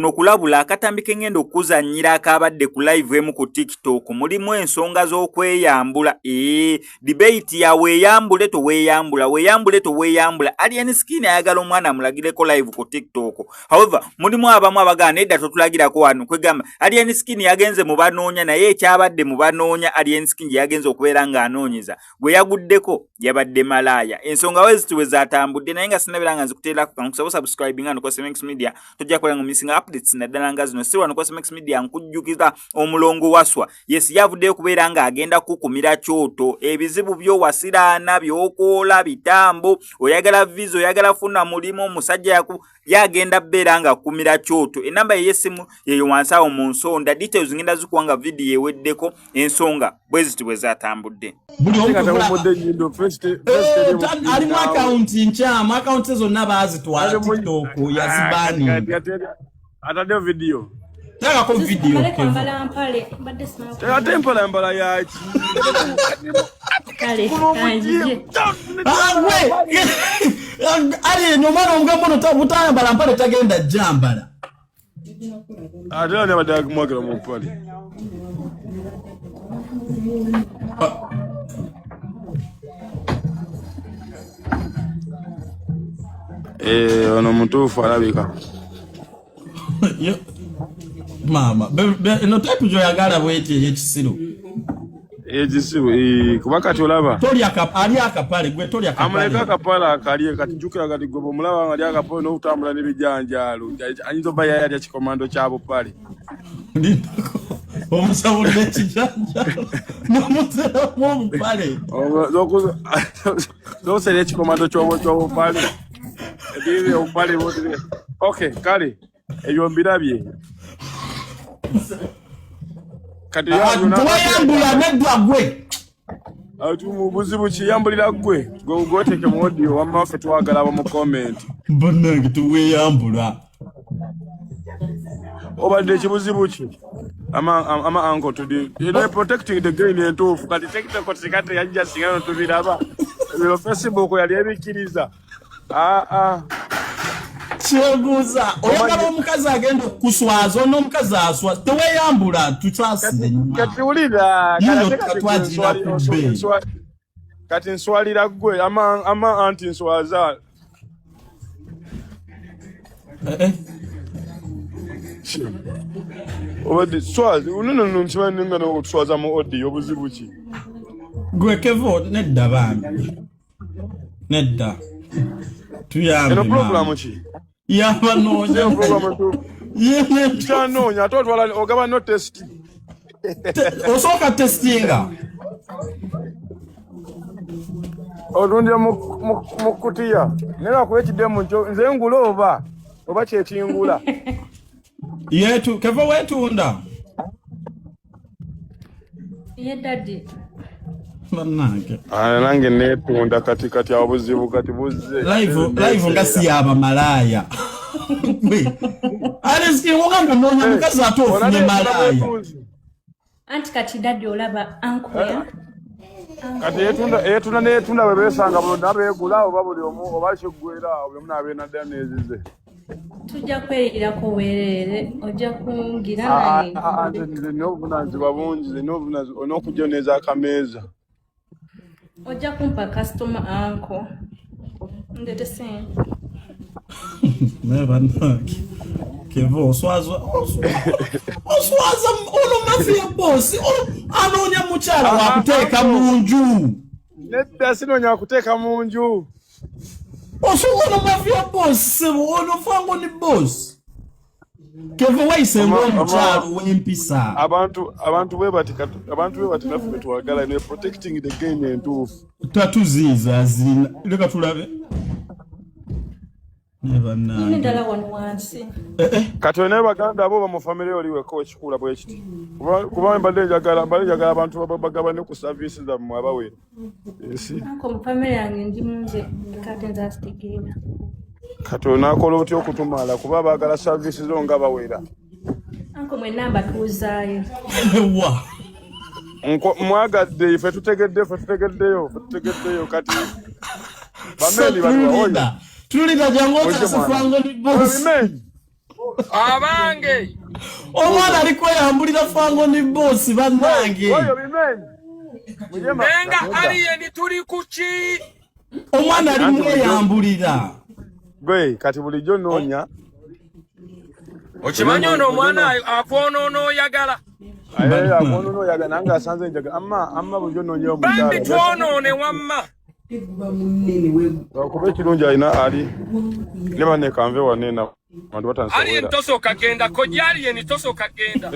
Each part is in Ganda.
kano kulabula akatambi kengendo okuzannyira akabadde ku live emu ku TikTok mulimu ensonga z'okweyambula. Debate ya weeyambule toweeyambula. Alien Skin ayagala omwana mulagireko live ku TikTok. However, mulimu abamu abagana edda totulagirako wano kwegamba Alien Skin yagenze mu banoonya naye ekyabadde mu banoonya Alien Skin yagenze okubeera ng'anoonyeza gwe yaguddeko yabadde malaya. Ensonga wezituwe zatambudde naye nga sinabira nga nzikuteerako kankusaba subscribing nga nokwa Semex Media tojja kukola missing updates naddala nga zino sirwa nokwa Semex Media nkujjukiza omulongo waswa. Yes yavuddeyo kubeera nga agenda kukumira kyoto ebizibu byo wasiraana byokoola bitambo oyagala visa oyagala funa mulimu omusajja yagenda beera nga kumira kyoto. Enamba yesimu yeyo wansawo mu nsonda details ngenda zikuwanga video eweddeko ensonga bwezituwe zatambudde. Alimu account nchama account zonna bazitwala TikTok yazibani atadde video taka ko video ate mpala yaki kale kanjije ali nomano omugambo notambutaya mbala tagenda jambala ate ne badagumwagira mu mpale ono mutuufu alabika mama no type jo yagala bweti ekisiru kuba kati olaba toli akapale gwe toli akapale amuleka akapale akaliye kati jukira kati gobo mulaba ali akapale n'okutambula n'ebijanjaalo anyinza oba yali akikomando kyabo pale omusawulira ekijanjaalo n'omusera mu pale zosera ekikomando ky'obo pale Dile upale wote. Okay, kale. Eyo mbirabye. Kati yambula nedwa gwe. Atu buzibu kiyambulira gwe. Goteke mu audio wamafe twagala mu comment. Bonnange tuweyambula. Obadde kibuzibu ki? Ama uncle tudi. You know protecting the grain into kati TikTok kotikate yajja singano tubiraba. Yo Facebook yali ebikiriza. Cheguza oyagala omukazi agenda kuswaza n'omukazi aswa teweyambula tukyasire kati ulira kati nswalira gwe ama anti nswaza obadde swazi unono nchimani ngano okuswaza mu audio obuzibu ki gwe kevo nedda bambi nedda tuyambe no problem ki yaba nonya yene chanonya atotwala ogaba no test osoka testinga odunde mukutia nera kuwekidemu nze ngulova oba kyekingula yetu kevo wetunda yedadi Manange. Nange netunda kati abuzibu kati buzze. Live ngasi yaba malaya. Aliski ngombe nonya mukazi atofu ne malaya. Anti kati dadi olaba ankoya. Kati etunda bebesanga bulonda abegula oba buli omu oba kigwera buli omu abe nadda nezize. Tujja kweyira ko werere ojja kungira nani. Nze n'obuvunanyizibwa bungi n'okujjoneza akameeza. Ojja kumpa customer anko. Ndete sen. Never know. Kevo oswaza ono mafia boss anonya mukyala wakuteeka munju nedda sinonya kuteeka munju ono mafia boss ono fango ni boss Kevo waise mukyala w'empisa abantu bwebati nafe twagala ne protecting the game entuufu tatuziza zina leka tulabe ndala wano wansi kati ne baganda abo mu family oliwe ko kikula bwe kiti kuba mbadde njagala abantu bagaba ne ku services za mu abawe ko mu family yange ndi munze kati nza stigera kati onakola otyo okutumala kuba bagala services zo nga bawera anko mwe namba tuuzaayo wa mwagadde ife tutegeddeyo kati bameli bano tulida jango tasifanga ni boss Abange. Omwana aliko yambulira fango ni boss bannange. Oyo bimenyi. Nenga alien tuli kuki. Omwana alimwe yambulira. Gwe kati bulijjo noonya. Okimanyi ono omwana akwonoona yagala. Aye akwonoona oyagala nange asanze njaga amma bulijjo noonya omukyala. Bambi twonoone wamma. Okuba ekirungi alina ali ne banne kanve wanena bantu batansobola. Alien tosooka genda kojja alien tosooka genda.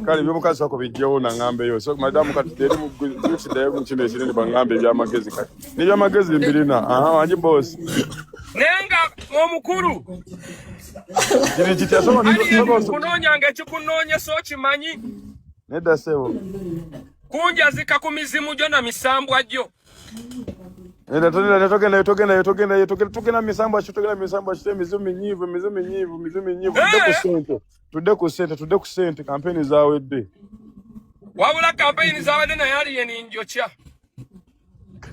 Kale byomukazi sako bijjawo naŋŋambeyo so madamu kati teri mugisidayo mu kino ekinene baŋŋambe ebyamagezi kati n'ebyamagezi mbirina wangi boss nenga omukulu kiri kiti asoma kunoonyanga ekikunoonya so kimanyi nedda sebo kunjazika ku mizimu gyo na misambwa gyo. Tugenda misambo emizimu minyivu tudde ku ssente kampeni zaawedde wabula kampeyini zawedde naye alien njokya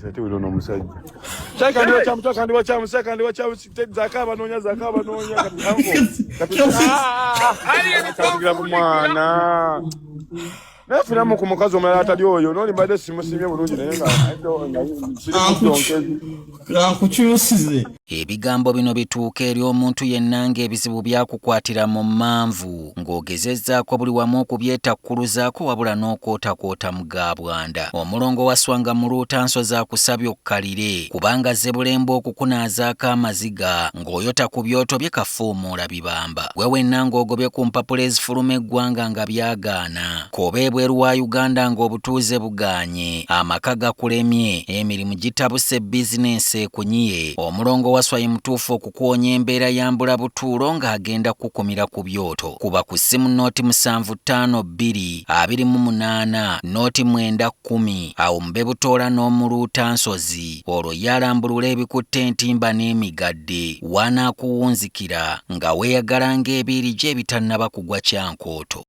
ate wino omusajja kandiwa kyamu zakabanoonya katigira ku mwana naye finamu ku mukazi omulala atali oyo nolimbadde simusimye bulungi naye nga nkukyusize. Ebigambo bino bituuka eri omuntu yenna ng'ebizibu byakukwatira mu manvu ng'ogezezzaako buli wamu okubyetakkuluzaako wabula n'okootakoota mu gaabwanda. Omulongo wa Swanga mu Luutansozi akusabye okkalire kubanga Zebbulembe okukunaazaako amaziga ng'oyota ku byoto bye kafuumuula bibamba. Gwe wenna ng'ogobye ku mpapula ezifuluma eggwanga nga byagaana. Koba ebweru wa Uganda ng'obutuuze bugaanye. Amaka gakulemye, emirimu gitabuse bizinensi ekunyiye. Omulongo wa Swai mutuufu okukuwonya embeera ya mbulabutuulo ng'agenda kukumira ku byoto. Kuba ku ssimu nooti 752228 nooti 910 awo mube butoola n'omu Luutansozi olwo yalambulula ebikutte entimba n'emigadde wanaakuwunzikira nga weeyagala ng'ebiiri gye ebitannaba kugwa kyankooto.